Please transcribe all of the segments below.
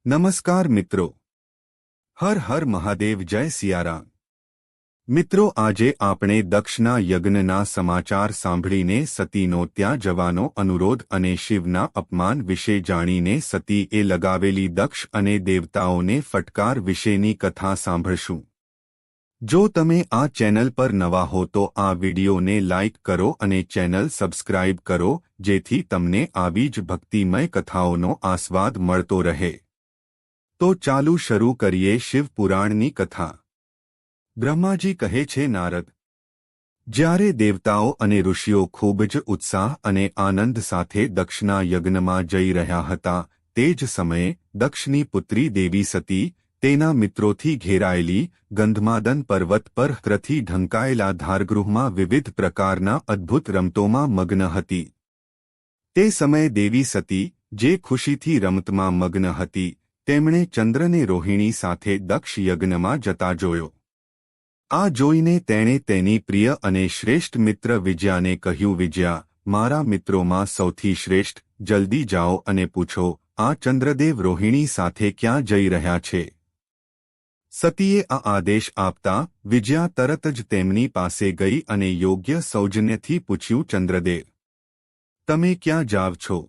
નમસ્કાર મિત્રો, હર હર મહાદેવ, જય સિયારામ। મિત્રો, આજે આપણે દક્ષના યજ્ઞના સમાચાર સાંભળીને સતીનો ત્યાં જવાનો અનુરોધ અને શિવના અપમાન વિશે જાણીને સતીએ લગાવેલી દક્ષ અને દેવતાઓને ફટકાર વિશેની કથા સાંભળશું। જો તમે આ ચેનલ પર નવા હો તો આ વિડિયોને લાઇક કરો અને ચેનલ સબસ્ક્રાઇબ કરો, જેથી તમને આવી જ ભક્તિમય કથાઓનો આસ્વાદ મળતો રહે। તો ચાલુ શરૂ કરીએ શિવ પુરાણની કથા। બ્રહ્માજી કહે છે, નારદ, જ્યારે દેવતાઓ અને ઋષિઓ ખૂબ જ ઉત્સાહ અને આનંદ સાથે દક્ષના યજ્ઞમાં જઈ રહ્યા હતા, તે જ સમયે દક્ષની પુત્રી દેવી સતી તેના મિત્રોથી ઘેરાયેલી ગંધમાદન પર્વત પર હૃથી ઢંકાયેલા ધારગૃહમાં વિવિધ પ્રકારના અદ્ભુત રમતોમાં મગ્ન હતી। તે સમયે દેવી સતી, જે ખુશીથી રમતમાં મગ્ન હતી, તેમણે ચંદ્રને રોહિણી સાથે દક્ષ યજ્ઞમાં જતા જોયો। આ જોઈને તેણે તેની પ્રિય અને શ્રેષ્ઠ મિત્ર વિજયાને કહ્યું, વિજયા, મારા મિત્રોમાં સૌથી શ્રેષ્ઠ, જલ્દી જાઓ અને પૂછો, આ ચંદ્રદેવ રોહિણી સાથે ક્યાં જઈ રહ્યા છે? સતીએ આ આદેશ આપતા વિજયા તરત જ તેમની પાસે ગઈ અને યોગ્ય સૌજન્યથી પૂછ્યું, ચંદ્રદેવ, તમે ક્યાં જાવ છો?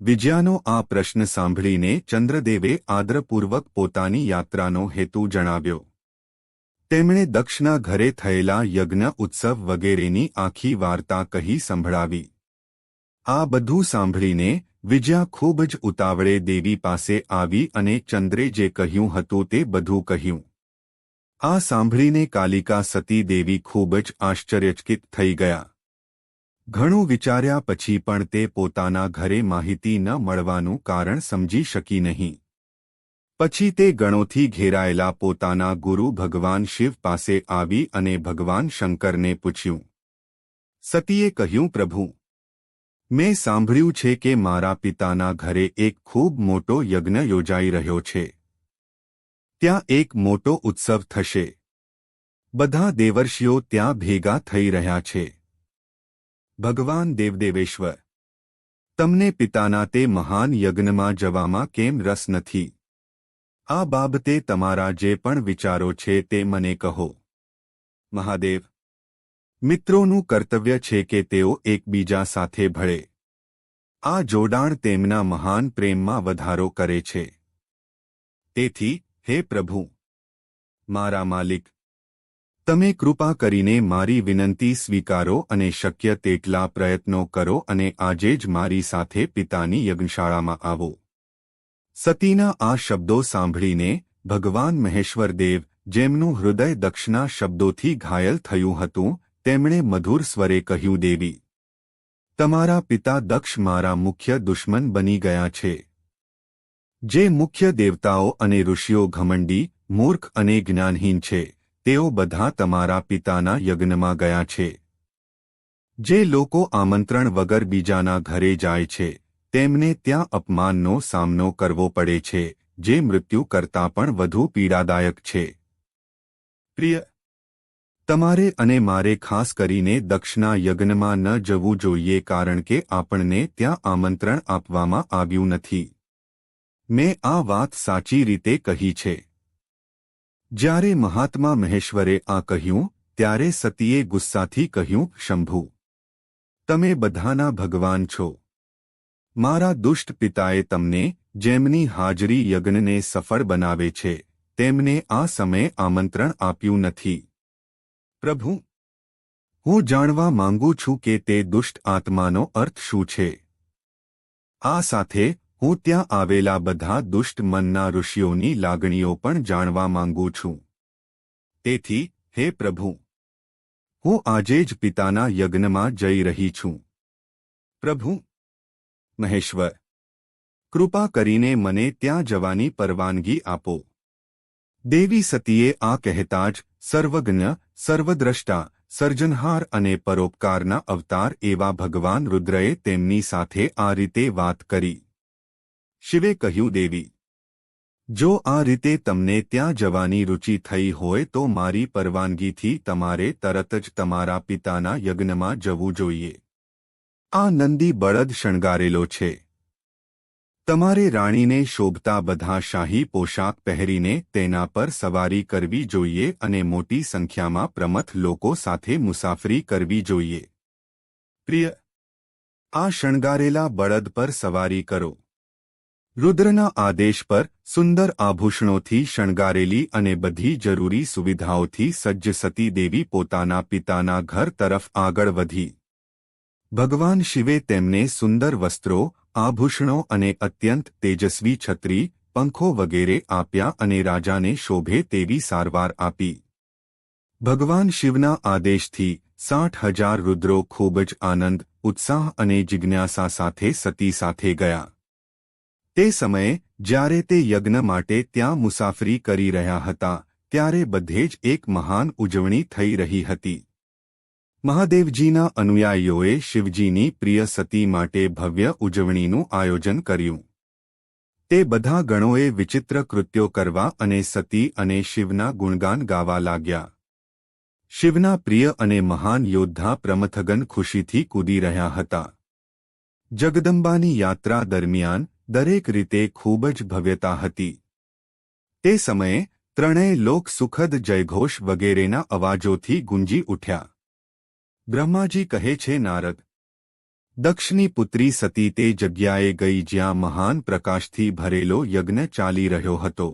વિજયાનો આ પ્રશ્ન સાંભળીને ચંદ્રદેવે આદરપૂર્વક પોતાની યાત્રાનો હેતુ જણાવ્યો। તેમણે દક્ષના ઘરે થયેલા યજ્ઞ ઉત્સવ વગેરેની આખી વાર્તા કહી સંભળાવી। આ બધું સાંભળીને વિજયા ખૂબ જ ઉતાવળે દેવી પાસે આવી અને ચંદ્રે જે કહ્યું હતું તે બધું કહ્યું। આ સાંભળીને કાલિકા સતી દેવી ખૂબ જ આશ્ચર્યચકિત થઈ ગયા। ઘણું વિચાર્યા પછી પણ તે પોતાના ઘરે માહિતી ન મળવાનું કારણ સમજી શકી નહીં। પછી તે ગણોથી ઘેરાયેલા પોતાના ગુરુ ભગવાન શિવ પાસે આવી અને ભગવાન શંકરને પૂછ્યું। સતીએ કહ્યું, પ્રભુ, મેં સાંભળ્યું છે કે મારા પિતાના ઘરે એક ખૂબ મોટો યજ્ઞ યોજાઈ રહ્યો છે। ત્યાં એક મોટો ઉત્સવ થશે। બધા દેવર્ષિઓ ત્યાં ભેગા થઈ રહ્યા છે। ભગવાન દેવદેવેશ્વર, તમને પિતાના તે મહાન યજ્ઞમાં જવામાં કેમ રસ નથી? આ બાબતે તમારા જે પણ વિચારો છે તે મને કહો। મહાદેવ, મિત્રોનું કર્તવ્ય છે કે તેઓ એકબીજા સાથે ભળે। આ જોડાણ તેમના મહાન પ્રેમમાં વધારો કરે છે। તેથી, હે પ્રભુ, મારા માલિક, તમે કૃપા કરીને મારી વિનંતી સ્વીકારો અને શક્ય તેટલા પ્રયત્નો કરો અને આજે જ મારી સાથે પિતાની યજ્ઞશાળામાં આવો। સતીના આ શબ્દો સાંભળીને ભગવાન મહેશ્વરદેવ, જેમનું હૃદય દક્ષના શબ્દોથી ઘાયલ થયું હતું, તેમણે મધુર સ્વરે કહ્યું, દેવી, તમારા પિતા દક્ષ મારા મુખ્ય દુશ્મન બની ગયા છે। જે મુખ્ય દેવતાઓ અને ઋષિઓ ઘમંડી, મૂર્ખ અને જ્ઞાનહીન છે, તેઓ બધા તમારા પિતાના યજ્ઞમાં ગયા છે। જે લોકો આમંત્રણ વગર બીજાના ઘરે જાય છે, તેમને ત્યાં અપમાનનો સામનો કરવો પડે છે, જે મૃત્યુ કરતાં પણ વધુ પીડાદાયક છે। પ્રિય, તમારે અને મારે ખાસ કરીને દક્ષના યજ્ઞમાં ન જવું જોઈએ, કારણ કે આપણને ત્યાં આમંત્રણ આપવામાં આવ્યું નથી। મેં આ વાત સાચી રીતે કહી છે। જ્યારે મહાત્મા મહેશ્વરે આ કહ્યું, ત્યારે સતીએ ગુસ્સાથી કહ્યું, શંભુ, તમે બધાના ભગવાન છો। મારા દુષ્ટ પિતાએ તમને, જેમની હાજરી યજ્ઞને સફળ બનાવે છે, તેમને આ સમયે આમંત્રણ આપ્યું નથી। પ્રભુ, હું જાણવા માંગુ છું કે તે દુષ્ટ આત્માનો અર્થ શું છે? આ સાથે હું ત્યાં આવેલા બધા દુષ્ટ મનના ઋષિઓની લાગણીઓ પણ જાણવા માંગુ છું। તેથી, હે પ્રભુ, હું આજે જ પિતાના યજ્ઞમાં જઈ રહી છું। પ્રભુ મહેશ્વર, કૃપા કરીને મને ત્યાં જવાની પરવાનગી આપો। દેવી સતીએ આ કહેતા જ સર્વજ્ઞ, સર્વદ્રષ્ટા, સર્જનહાર અને પરોપકારના અવતાર એવા ભગવાન રુદ્રએ તેમની સાથે આ રીતે વાત કરી। શિવે કહ્યું, દેવી, જો આ રીતે તમને ત્યાં જવાની રુચિ થઈ હોય તો મારી પરવાનગીથી તમારે તરત જ તમારા પિતાના યજ્ઞમાં જવું જોઈએ। આ નંદી બળદ શણગારેલો છે। તમારે રાણીને શોભતા બધા શાહી પોશાક પહેરીને તેના પર સવારી કરવી જોઈએ અને મોટી સંખ્યામાં પ્રમથ લોકો સાથે મુસાફરી કરવી જોઈએ. પ્રિય, આ શણગારેલા બળદ પર સવારી કરો. રુદ્રના આદેશ પર સુંદર આભૂષણોથી શણગારેલી અને બધી જરૂરી સુવિધાઓથી સજ્જ સતી દેવી પોતાના પિતાના ઘર તરફ આગળ વધી. ભગવાન શિવે તેમને સુંદર વસ્ત્રો, આભૂષણો અને અત્યંત તેજસ્વી છત્રી, પંખો વગેરે આપ્યા અને રાજાને શોભે તેવી સારવાર આપી. ભગવાન શિવના આદેશથી 60,000 રુદ્રો ખૂબ જ આનંદ, ઉત્સાહ અને જિજ્ઞાસા સાથે સતી સાથે ગયા. તે સમયે જ્યારે તે યજ્ઞ માટે ત્યાં મુસાફરી કરી રહ્યા હતા ત્યારે બધે જ એક મહાન ઉજવણી થઈ રહી હતી. મહાદેવજીના અનુયાયીઓએ શિવજીની પ્રિય સતી માટે ભવ્ય ઉજવણીનું આયોજન કર્યું. તે બધા ગણોએ વિચિત્ર કૃત્યો કરવા અને સતી અને શિવના ગુણગાન ગાવા લાગ્યા. શિવના પ્રિય અને મહાન યોદ્ધા પ્રમથગન ખુશીથી કૂદી રહ્યા હતા. જગદંબાની યાત્રા દરમિયાન દરેક રીતે ખૂબ જ ભવ્યતા હતી. તે સમયે ત્રણેય લોક સુખદ જયઘોષ વગેરેના અવાજોથી ગુંજી ઉઠ્યા. બ્રહ્માજી કહે છે, નારદ, દક્ષની પુત્રી સતી તે જગ્યાએ ગઈ જ્યાં મહાન પ્રકાશથી ભરેલો યજ્ઞ ચાલી રહ્યો હતો.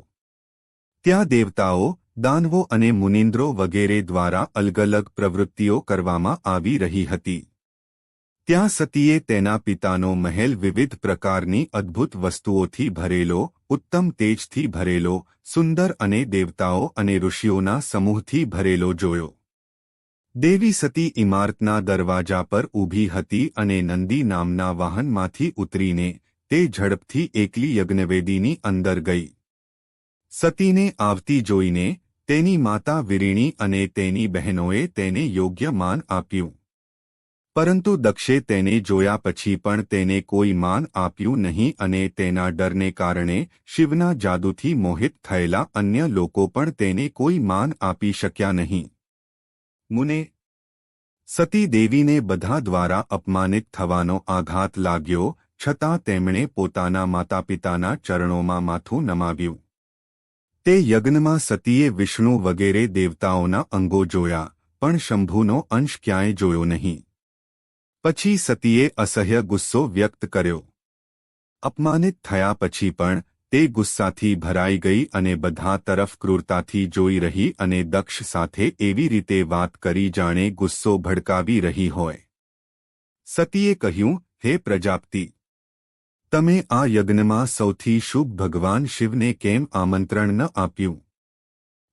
ત્યાં દેવતાઓ, દાનવો અને મુનિન્દ્રો વગેરે દ્વારા અલગ અલગ પ્રવૃત્તિઓ કરવામાં આવી રહી હતી. ત્યાં સતીએ તેના પિતાનો મહેલ વિવિધ પ્રકારની અદ્ભુત વસ્તુઓથી ભરેલો, ઉત્તમ તેજથી ભરેલો, સુંદર અને દેવતાઓ અને ઋષિઓના સમૂહથી ભરેલો જોયો. દેવી સતી ઇમારતના દરવાજા પર ઊભી હતી અને નંદી નામના વાહનમાંથી ઉતરીને તે ઝડપથી એકલી યજ્ઞવેદીની અંદર ગઈ. સતીને આવતી જોઈને તેની માતા વિરીણી અને તેની બહેનોએ તેને યોગ્ય માન આપ્યું. પરંતુ દક્ષે તેને જોયા પછી પણ તેને કોઈ માન આપ્યું નહીં અને તેના ડરને કારણે શિવના જાદુથી મોહિત થયેલા અન્ય લોકો પણ તેને કોઈ માન આપી શક્યા નહીં. મુને, સતી દેવીને બધા દ્વારા અપમાનિત થવાનો આઘાત લાગ્યો, છતાં તેમણે પોતાના માતાપિતાના ચરણોમાં માથું નમાવ્યું. તે યજ્ઞમાં સતીએ વિષ્ણુ વગેરે દેવતાઓના અંગો જોયા, પણ શંભુનો અંશ ક્યાંય જોયો નહીં. પછી સતીએ અસહ્ય ગુસ્સો વ્યક્ત કર્યો. અપમાનિત થયા પછી પણ તે ગુસ્સાથી ભરાઈ ગઈ અને બધા તરફ ક્રૂરતાથી જોઈ રહી અને દક્ષ સાથે એવી રીતે વાત કરી જાણે ગુસ્સો ભડકાવી રહી હોય. સતીએ કહ્યું, હે પ્રજાપતિ, તમે આ યજ્ઞમાં સૌથી શુભ ભગવાન શિવને કેમ આમંત્રણ ન આપ્યું?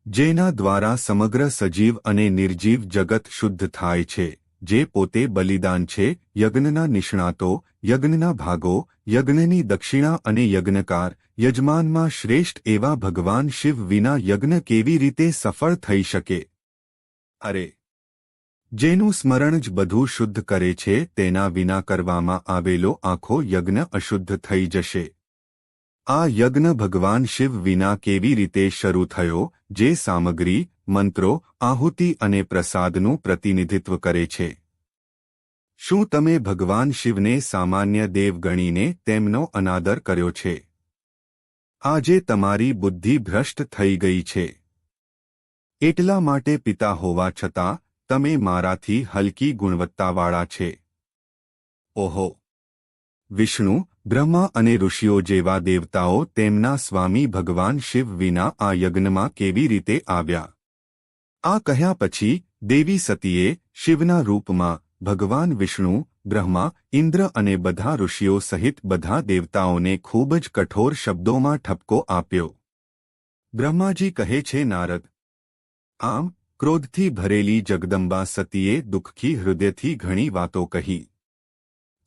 જેના દ્વારા સમગ્ર સજીવ અને નિર્જીવ જગત શુદ્ધ થાય છે, જે પોતે બલિદાન છે, યજ્ઞના નિષ્ણાતો, યજ્ઞના ભાગો, યજ્ઞની દક્ષિણા અને યજ્ઞકાર, યજમાનમાં શ્રેષ્ઠ એવા ભગવાન શિવ વિના યજ્ઞ કેવી રીતે સફળ થઈ શકે? અરે, જેનું સ્મરણ જ બધું શુદ્ધ કરે છે તેના વિના કરવામાં આવેલો આખો યજ્ઞ અશુદ્ધ થઈ જશે. આ યજ્ઞ ભગવાન શિવ વિના કેવી રીતે શરૂ થયો, જે સામગ્રી, મંત્રો, આહુતિ અને પ્રસાદનું પ્રતિનિધિત્વ કરે છે? શું તમે ભગવાન શિવને સામાન્ય દેવ ગણીને તેમનો અનાદર કર્યો છે? આજે તમારી બુદ્ધિ ભ્રષ્ટ થઈ ગઈ છે. એટલા માટે પિતા હોવા છતાં તમે મારાથી હલકી ગુણવત્તાવાળા છે. ઓહો! વિષ્ણુ, બ્રહ્મા અને ઋષિઓ જેવા દેવતાઓ તેમના સ્વામી ભગવાન શિવ વિના આ યજ્ઞમાં કેવી રીતે આવ્યા? આ કહ્યા પછી દેવી સતીએ શિવના રૂપમાં ભગવાન વિષ્ણુ, બ્રહ્મા, ઇન્દ્ર અને બધા ઋષિઓ સહિત બધા દેવતાઓને ખૂબ જ કઠોર શબ્દોમાં ઠપકો આપ્યો. બ્રહ્માજી કહે છે, નારદ, આમ ક્રોધથી ભરેલી જગદંબા સતીએ દુઃખી હૃદયથી ઘણી વાતો કહી.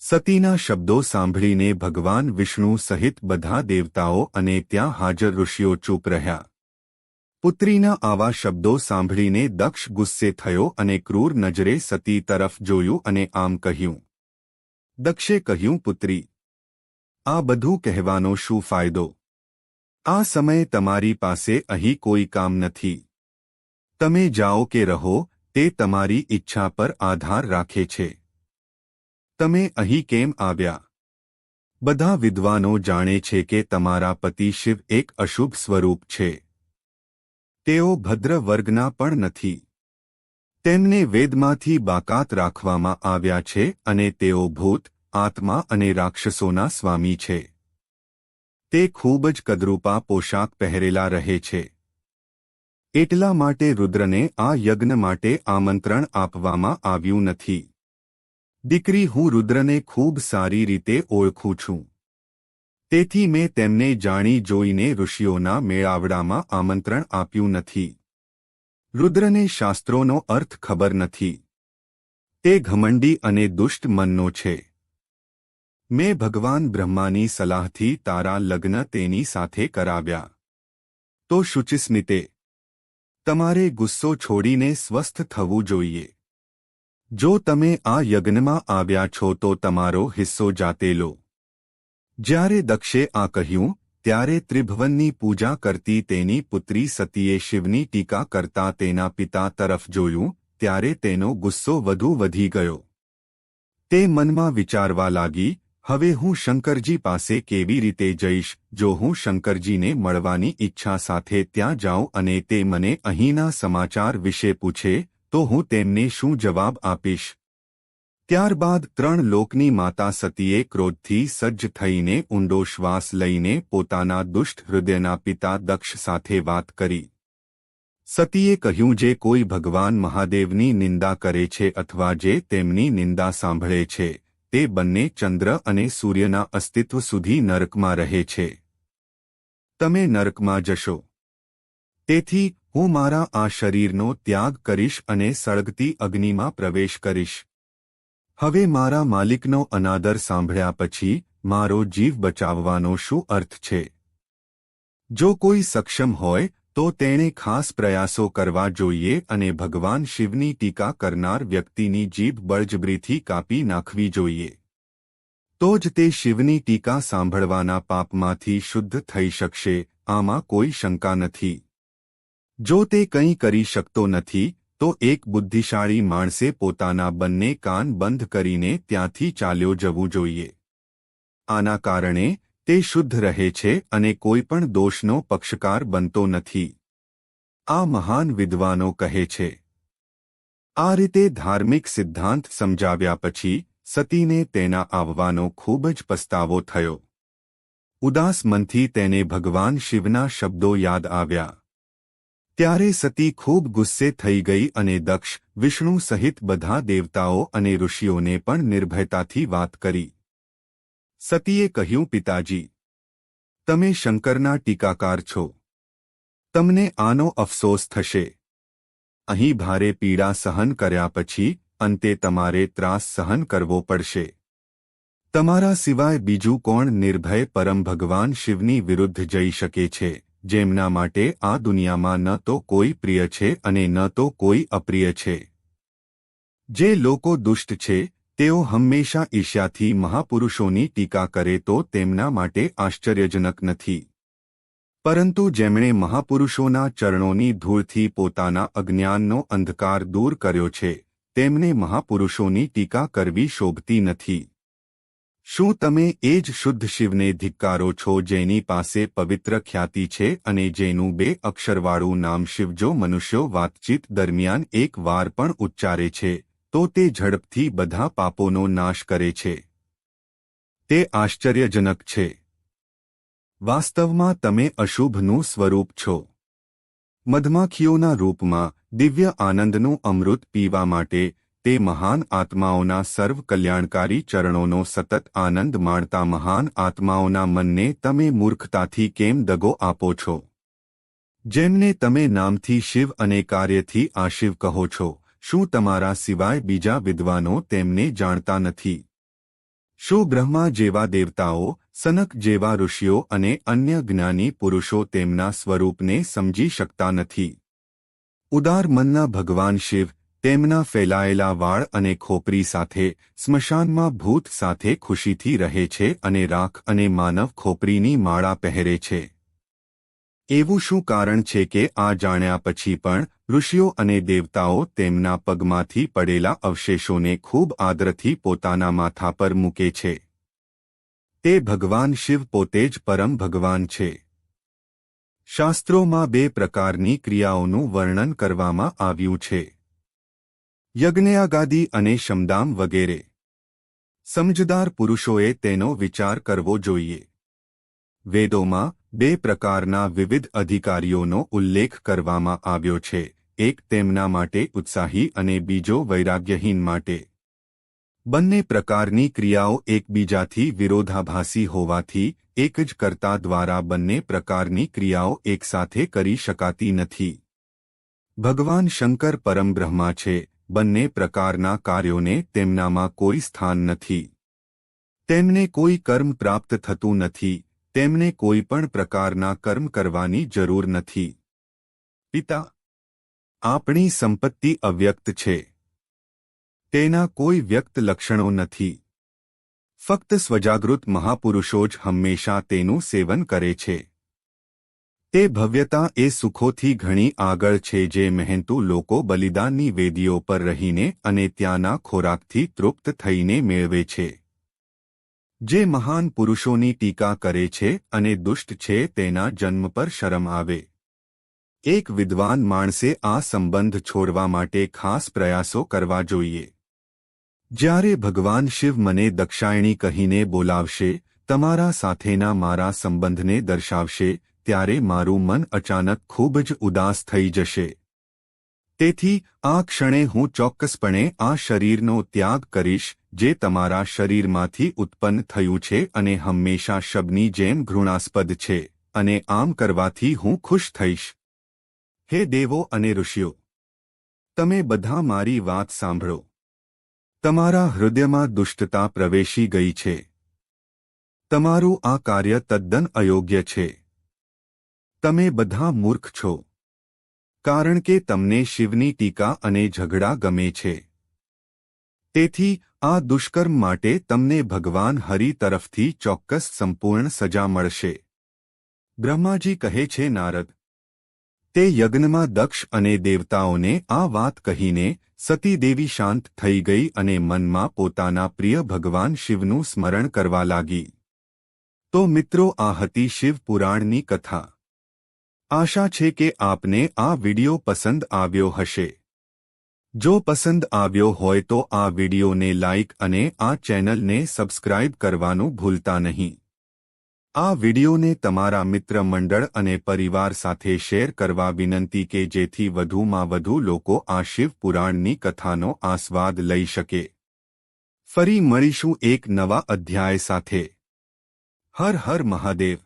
સતીના શબ્દો સાંભળીને ભગવાન વિષ્ણુ સહિત બધા દેવતાઓ અને ત્યાં હાજર ઋષિઓ ચૂપ રહ્યા. પુત્રીના આવા શબ્દો સાંભળીને દક્ષ ગુસ્સે થયો અને ક્રૂર નજરે સતી તરફ જોયું અને આમ કહ્યું. દક્ષે કહ્યું, પુત્રી, આ બધું કહેવાનો શું ફાયદો? આ સમયે તમારી પાસે અહીં કોઈ કામ નથી. તમે જાઓ કે રહો, તે તમારી ઈચ્છા પર આધાર રાખે છે. તમે અહીં કેમ આવ્યા? બધા વિદ્વાનો જાણે છે કે તમારા પતિ શિવ એક અશુભ સ્વરૂપ છે. તેઓ ભદ્ર વર્ગના પણ નથી. તેમને વેદમાંથી બાકાત રાખવામાં આવ્યા છે અને તેઓ ભૂત, આત્મા અને રાક્ષસોના સ્વામી છે. તે ખૂબ જ કદરૂપા પોશાક પહેરેલા રહે છે. એટલા માટે રુદ્રને આ યજ્ઞ માટે આમંત્રણ આપવામાં આવ્યું નથી. દીકરી, હું રુદ્રને ખૂબ સારી રીતે ઓળખું છું. તેથી મેં તેમને જાણી જોઈને ઋષિઓના મેળાવડામાં આમંત્રણ આપ્યું નથી. રુદ્રને શાસ્ત્રોનો અર્થ ખબર નથી. તે ઘમંડી અને દુષ્ટ મનનો છે. મેં ભગવાન બ્રહ્માની સલાહથી તારા લગ્ન તેની સાથે કરાવ્યા. તો શુચિસ્મિતે, તમારે ગુસ્સો છોડીને સ્વસ્થ થવું જોઈએ. જો તમે આ યજ્ઞમાં આવ્યા છો તો તમારો હિસ્સો જાતે લો. જ્યારે દક્ષે આ કહ્યું ત્યારે ત્રિભુવનની પૂજા કરતી તેની પુત્રી સતીએ શિવની ટીકા કરતા તેના પિતા તરફ જોયું ત્યારે તેનો ગુસ્સો વધુ વધી ગયો. તે મનમાં વિચારવા લાગી, હવે હું શંકરજી પાસે કેવી રીતે જઈશ? જો હું શંકરજીને મળવાની ઈચ્છા સાથે ત્યાં જાઉં અને તે મને અહીંના સમાચાર વિશે પૂછે તો હું તેમને શું જવાબ આપીશ? ત્યારબાદ 3 લોકની માતા સતીએ ક્રોધથી સજ્જ થઈને ઊંડો શ્વાસ લઈને પોતાના દુષ્ટ હૃદયના પિતા દક્ષ સાથે વાત કરી. સતીએ કહ્યું, જે કોઈ ભગવાન મહાદેવની નિંદા કરે છે અથવા જે તેમની નિંદા સાંભળે છે તે બંને ચંદ્ર અને સૂર્યના અસ્તિત્વ સુધી નરકમાં રહે છે. તમે નરકમાં જશો. તેથી હું મારા આ શરીરનો ત્યાગ કરીશ અને સળગતી અગ્નિમાં પ્રવેશ કરીશ. હવે મારા માલિકનો અનાદર સાંભળ્યા પછી મારો જીવ બચાવવાનો શું અર્થ છે? જો કોઈ સક્ષમ હોય તો તેણે ખાસ પ્રયાસો કરવા જોઈએ અને ભગવાન શિવની ટીકા કરનાર વ્યક્તિની જીભ બળજબરીથી કાપી નાખવી જોઈએ. તો જ તે શિવની ટીકા સાંભળવાના પાપમાંથી શુદ્ધ થઈ શકશે. આમાં કોઈ શંકા નથી. જો તે કંઈ કરી શકતો નથી તો એક બુદ્ધિશાળી માણસે પોતાના બંને કાન બંધ કરીને ત્યાંથી ચાલ્યો જવું જોઈએ. આના કારણે તે શુદ્ધ રહે છે અને કોઈ પણ દોષનો પક્ષકાર બનતો નથી. આ મહાન વિદ્વાનો કહે છે. આ રીતે ધાર્મિક સિદ્ધાંત સમજાવ્યા પછી સતીને તેના આવવાનો ખૂબ જ પસ્તાવો થયો. ઉદાસ મનથી તેને ભગવાન શિવના શબ્દો યાદ આવ્યા. ત્યારે સતી ખૂબ ગુસ્સે થઈ ગઈ અને દક્ષ, વિષ્ણુ સહિત બધા દેવતાઓ અને ઋષિઓને પણ નિર્ભયતાથી વાત કરી. સતીએ કહ્યું, પિતાજી, તમે શંકરના ટીકાકાર છો. તમને આનો અફસોસ થશે. અહીં ભારે પીડા સહન કર્યા પછી અંતે તમારે ત્રાસ સહન કરવો પડશે. તમારા સિવાય બીજું કોણ નિર્ભય પરમ ભગવાન શિવની વિરુદ્ધ જઈ શકે છે, જેમના માટે આ દુનિયામાં ન તો કોઈ પ્રિય છે અને ન તો કોઈ અપ્રિય છે. જે લોકો દુષ્ટ છે તેઓ હંમેશા ઈર્ષ્યાથી મહાપુરુષોની ટીકા કરે તો તેમના માટે આશ્ચર્યજનક નથી. પરંતુ જેમણે મહાપુરુષોના ચરણોની ધૂળથી પોતાના અજ્ઞાનનો અંધકાર દૂર કર્યો છે તેમને મહાપુરુષોની ટીકા કરવી શોભતી નથી. શું તમે એ જ શુદ્ધ શિવને ધિક્કારો છો જેની પાસે પવિત્ર ખ્યાતિ છે અને જેનું 2 અક્ષરવાળું નામ શિવ? જો મનુષ્યો વાતચીત દરમિયાન એક વાર પણ ઉચ્ચારે છે તો તે ઝડપથી બધા પાપોનો નાશ કરે છે. તે આશ્ચર્યજનક છે. વાસ્તવમાં તમે અશુભનું સ્વરૂપ છો. મધમાખીઓના રૂપમાં દિવ્ય આનંદનું અમૃત પીવા માટે તે મહાન આત્માઓના સર્વ કલ્યાણકારી ચરણોનો સતત આનંદ માણતા મહાન આત્માઓના મનને તમે મૂર્ખતાથી કેમ દગો આપો છો? જેમને તમે નામથી શિવ અને કાર્યથી આશિવ કહો છો, શું તમારા સિવાય બીજા વિદ્વાનો તેમને જાણતા નથી? શું બ્રહ્મા જેવા દેવતાઓ, સનક જેવા ઋષિઓ અને અન્ય જ્ઞાની પુરુષો તેમના સ્વરૂપને સમજી શકતા નથી? ઉદાર મનના ભગવાન શિવ તેમના ફેલાયેલા વાળ અને ખોપરી સાથે સ્મશાનમાં ભૂત સાથે ખુશીથી રહે છે અને રાખ અને માનવ ખોપરીની માળા પહેરે છે. એવું શું કારણ છે કે આ જાણ્યા પછી પણ ઋષિઓ અને દેવતાઓ તેમના પગમાંથી પડેલા અવશેષોને ખૂબ આદરથી પોતાના માથા પર મૂકે છે? તે ભગવાન શિવ પોતે જ પરમ ભગવાન છે. શાસ્ત્રોમાં 2 પ્રકારની ક્રિયાઓનું વર્ણન કરવામાં આવ્યું છે: યજ્ઞયાગાદિ અને શમદામ વગેરે. સમજદાર પુરુષોએ તેનો વિચાર કરવો જોઈએ. વેદોમાં 2 પ્રકારના વિવિધ અધિકારીઓનો ઉલ્લેખ કરવામાં આવ્યો છે, એક તેમના માટે ઉત્સાહી અને બીજો વૈરાગ્યહીન માટે. બંને પ્રકારની ક્રિયાઓ એકબીજાથી વિરોધાભાસી હોવાથી એક જ કર્તા દ્વારા બંને પ્રકારની ક્રિયાઓ એકસાથે કરી શકાતી નથી. ભગવાન શંકર પરમબ્રહ્મા છે. બંને પ્રકારના કાર્યોને તેમનામાં કોઈ સ્થાન નથી. તેમને કોઈ કર્મ પ્રાપ્ત થતું નથી. તેમને કોઈ પણ પ્રકારના કર્મ કરવાની જરૂર નથી. પિતા, આપણી સંપત્તિ અવ્યક્ત છે. તેના કોઈ વ્યક્ત લક્ષણો નથી. ફક્ત સ્વજાગૃત મહાપુરુષો જ હંમેશા તેનું સેવન કરે છે. તે ભવ્યતા એ સુખોથી ઘણી આગળ છે જે મહેનતુ લોકો બલિદાનની વેદીઓ પર રહીને અને ત્યાંના ખોરાકથી તૃપ્ત થઈને મેળવે છે. જે મહાન પુરુષોની ટીકા કરે છે અને દુષ્ટ છે તેના જન્મ પર શરમ આવે. એક વિદ્વાન માણસે આ સંબંધ છોડવા માટે ખાસ પ્રયાસો કરવા જોઈએ. જ્યારે ભગવાન શિવ મને દક્ષાયણી કહીને બોલાવશે, તમારા સાથેના મારા સંબંધને દર્શાવશે, ત્યારે મારું મન અચાનક ખૂબ જ ઉદાસ થઈ જશે. તેથી આ ક્ષણે હું ચોક્કસપણે આ શરીરનો ત્યાગ કરીશ જે તમારા શરીરમાંથી ઉત્પન્ન થયું છે અને હંમેશા શબની જેમ ઘૃણાસ્પદ છે, અને આમ કરવાથી હું ખુશ થઈશ. હે દેવો અને ઋષિઓ, તમે બધા મારી વાત સાંભળો. તમારા હૃદયમાં દુષ્ટતા પ્રવેશી ગઈ છે. તમારું આ કાર્ય તદ્દન અયોગ્ય છે. તમે બધા મૂર્ખ છો. કારણ કે તમને શિવની ટીકા અને ઝઘડા ગમે છે. તેથી આ દુષ્કર્મ માટે તમને ભગવાન હરિ તરફથી ચોક્કસ સંપૂર્ણ સજા મળશે. બ્રહ્માજી કહે છે, નારદ, તે યજ્ઞમાં દક્ષ અને દેવતાઓને આ વાત કહીને સતી દેવી શાંત થઈ ગઈ અને મનમાં પોતાના પ્રિય ભગવાન શિવનું સ્મરણ કરવા લાગી. તો મિત્રો, આ હતી શિવ પુરાણની કથા. આશા છે કે આપને આ વિડિયો પસંદ આવ્યો હશે. જો પસંદ આવ્યો હોય તો આ વિડિયોને લાઇક અને આ ચેનલને સબસ્ક્રાઇબ કરવાનું ભૂલતા નહીં. આ વિડિયોને તમારા મિત્ર મંડળ અને પરિવાર સાથે શેર કરવા વિનંતી કે જેથી વધુમાં વધુ લોકો આ શિવ પુરાણની કથાનો આસ્વાદ લઈ શકે. ફરી મળીશું એક નવા અધ્યાય સાથે. હર હર મહાદેવ.